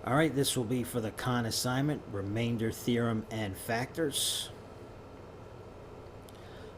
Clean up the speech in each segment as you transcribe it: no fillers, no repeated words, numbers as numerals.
All right, this will be for the con assignment, remainder theorem and factors.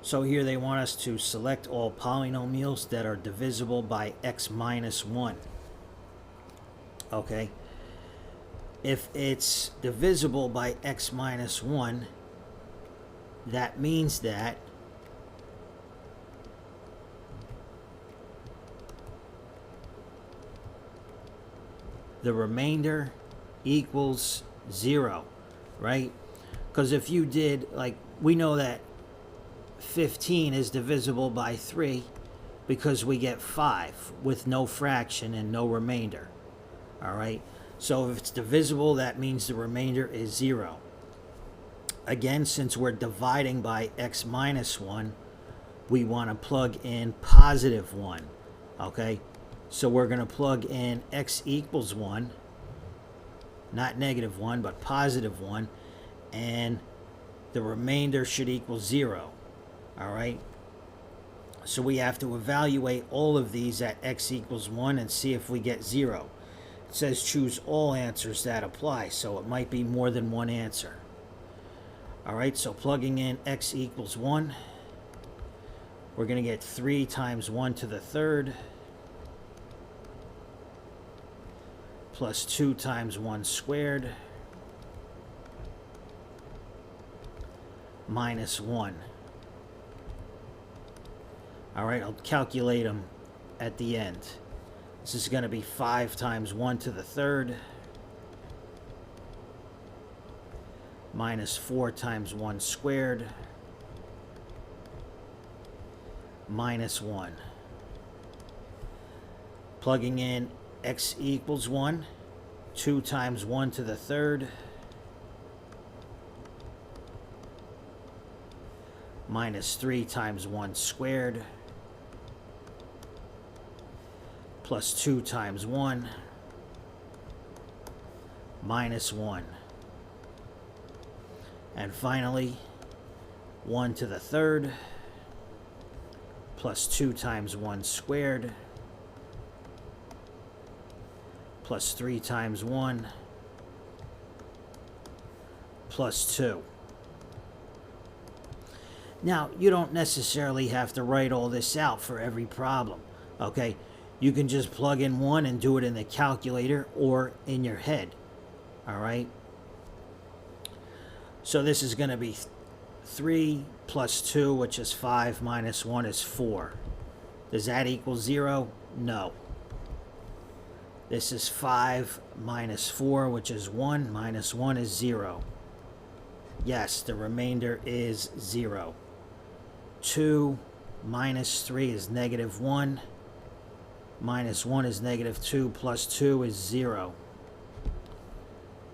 So here they want us to select all polynomials that are divisible by x minus 1. Okay. If it's divisible by x minus 1, that means that the remainder equals 0, right? Because if you did, like, we know that 15 is divisible by 3 because we get 5 with no fraction and no remainder. All right, so if it's divisible, that means the remainder is 0. Again, since we're dividing by x minus 1, we want to plug in positive 1. Okay, so we're going to plug in x equals 1, not negative 1, but positive 1, and the remainder should equal 0. All right, so we have to evaluate all of these at x equals 1 and see if we get 0. It says choose all answers that apply, so it might be more than one answer. All right, so plugging in x equals 1, we're going to get 3 times 1 to the third plus 2 times 1 squared minus 1. All right, I'll calculate them at the end. This is going to be 5 times 1 to the third minus 4 times 1 squared minus 1. Plugging in x equals 1, 2 times 1 to the third minus 3 times 1 squared plus 2 times 1 minus 1. And finally, 1 to the third plus 2 times 1 squared plus 3 times 1 plus 2. Now, you don't necessarily have to write all this out for every problem, okay? You can just plug in 1 and do it in the calculator or in your head, all right? So this is going to be 3 plus 2, which is 5, minus 1 is 4. Does that equal 0? No. This is 5 minus 4, which is 1, minus 1 is 0. Yes, the remainder is 0. 2 minus 3 is negative 1. Minus 1 is negative 2, plus 2 is 0.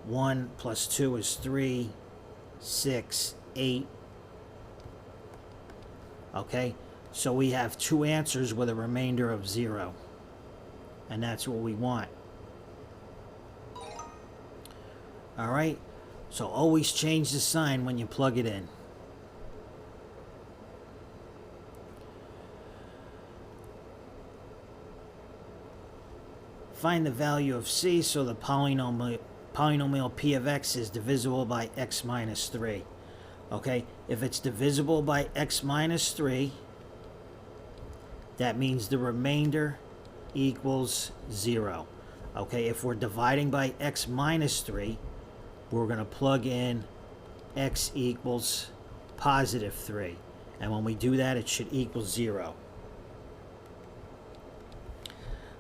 1 plus 2 is 3, 6, 8. Okay, so we have two answers with a remainder of 0. And that's what we want. All right, so always change the sign when you plug it in. Find the value of c so the polynomial p of x is divisible by x minus 3. Okay, if it's divisible by x minus 3, that means the remainder equals 0. Okay, if we're dividing by x minus 3, we're going to plug in x equals positive 3. And when we do that, it should equal 0.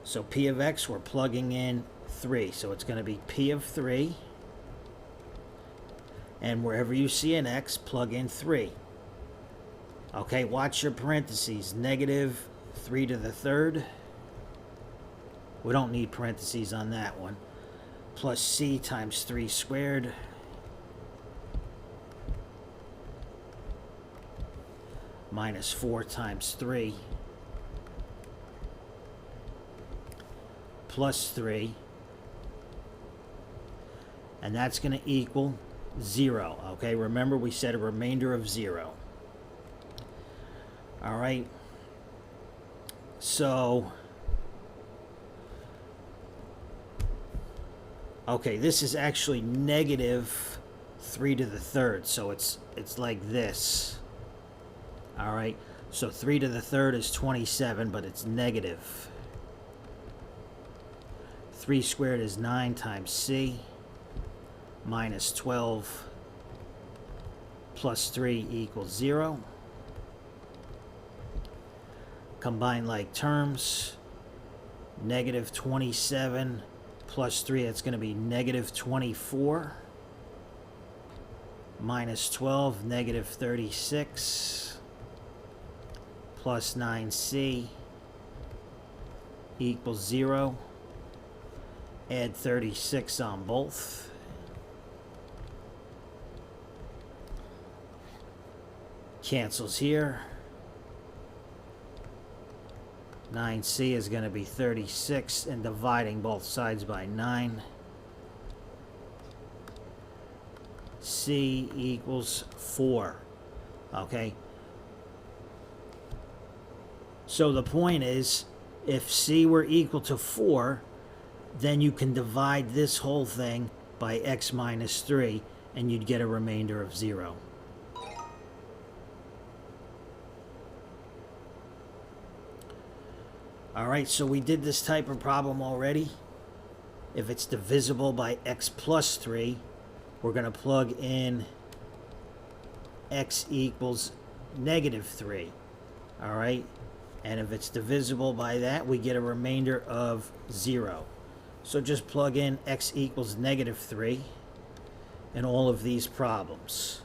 So p of x, we're plugging in 3. So it's going to be p of 3. And wherever you see an x, plug in 3. Okay, watch your parentheses. Negative 3 to the third. We don't need parentheses on that one. Plus c times 3 squared. Minus 4 times 3. Plus 3. And that's going to equal 0. Okay, remember we said a remainder of 0. All right. So Okay, this is actually negative 3 to the third, so it's like this. All right, so 3 to the third is 27, but it's negative. 3 squared is 9 times c minus 12 plus 3 equals 0. Combine like terms. Negative 27 plus 3, that's going to be negative 24. Minus 12, negative 36. Plus 9c equals 0. Add 36 on both. Cancels here. 9c is going to be 36, and dividing both sides by 9. C equals 4. Okay? So the point is, if c were equal to 4, then you can divide this whole thing by x minus 3, and you'd get a remainder of 0. Alright, so we did this type of problem already. If it's divisible by x plus 3, we're going to plug in x equals negative 3. Alright, and if it's divisible by that, we get a remainder of 0. So just plug in x equals negative 3 in all of these problems.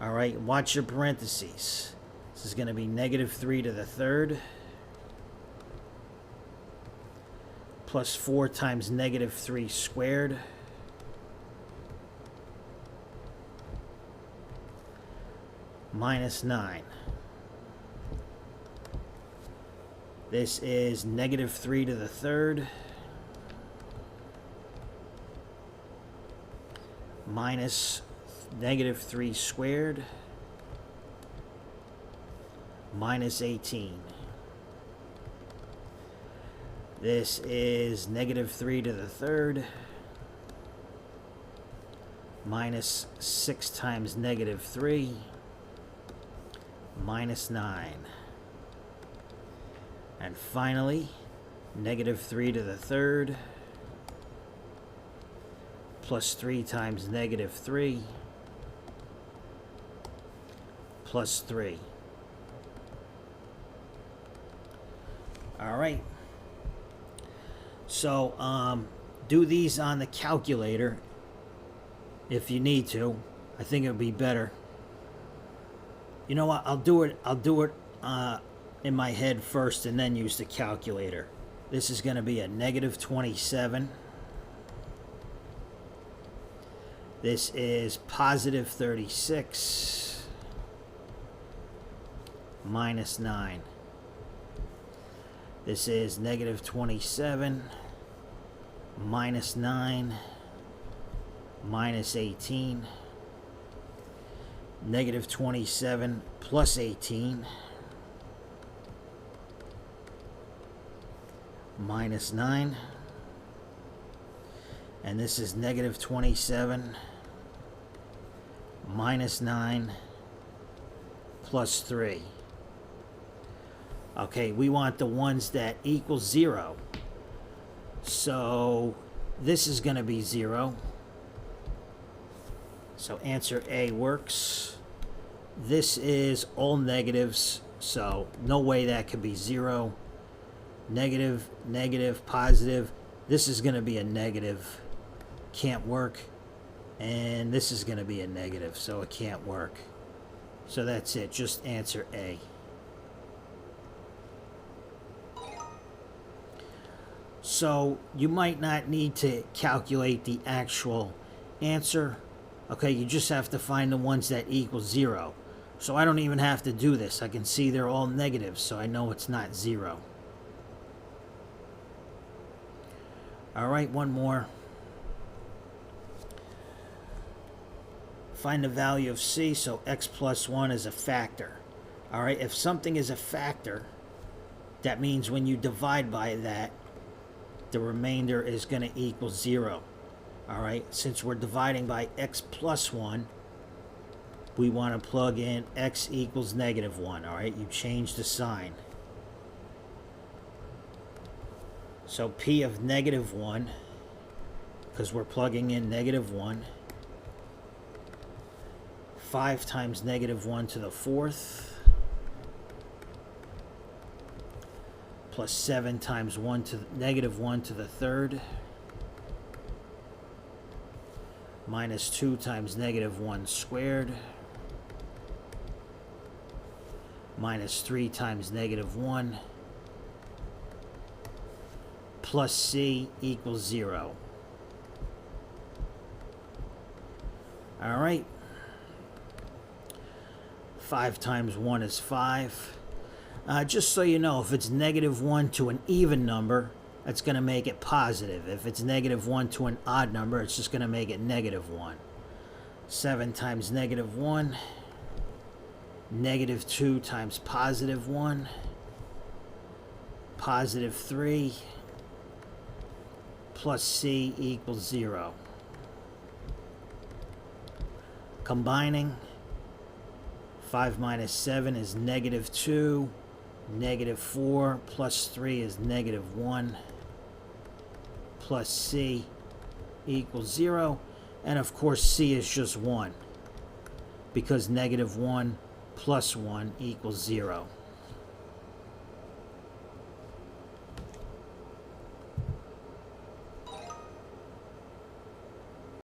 Alright, watch your parentheses. This is going to be negative 3 to the third plus 4 times negative 3 squared minus 9. This is negative 3 to the third minus negative 3 squared minus 18. This is negative 3 to the third minus 6 times negative 3 minus 9. And finally, negative 3 to the third plus 3 times negative 3 plus 3. All right. So do these on the calculator if you need to. I think it would be better. You know what? I'll do it in my head first and then use the calculator. This is going to be a negative 27. This is positive 36 minus 9. This is negative 27 minus 9 minus 18. Negative 27 plus 18 minus 9. And this is negative 27 minus 9 plus 3. Okay, we want the ones that equal 0. So this is going to be 0. So answer A works. This is all negatives, so no way that could be 0. Negative, negative, positive. This is going to be a negative. Can't work. And this is going to be a negative, so it can't work. So that's it. Just answer A. So you might not need to calculate the actual answer. Okay, you just have to find the ones that equal 0. So I don't even have to do this. I can see they're all negatives, so I know it's not 0. All right, one more. Find the value of c, so x plus 1 is a factor. All right, if something is a factor, that means when you divide by that, the remainder is going to equal 0. All right, since we're dividing by x plus 1, we want to plug in x equals negative 1. All right, you change the sign. So p of negative 1, because we're plugging in negative 1, 5 times negative 1 to the 4th, plus 7 times negative 1 to the 3rd, minus 2 times negative 1 squared, minus 3 times negative 1, plus c equals 0. All right. 5 times 1 is 5. Just so you know, if it's negative 1 to an even number, that's going to make it positive. If it's negative 1 to an odd number, it's just going to make it negative 1. 7 times negative 1. Negative 2 times positive 1. Positive 3. Plus c equals 0. Combining, 5 minus 7 is negative 2. Negative 4 plus 3 is negative 1. Plus c equals 0. And of course c is just 1, because negative 1 plus 1 equals 0.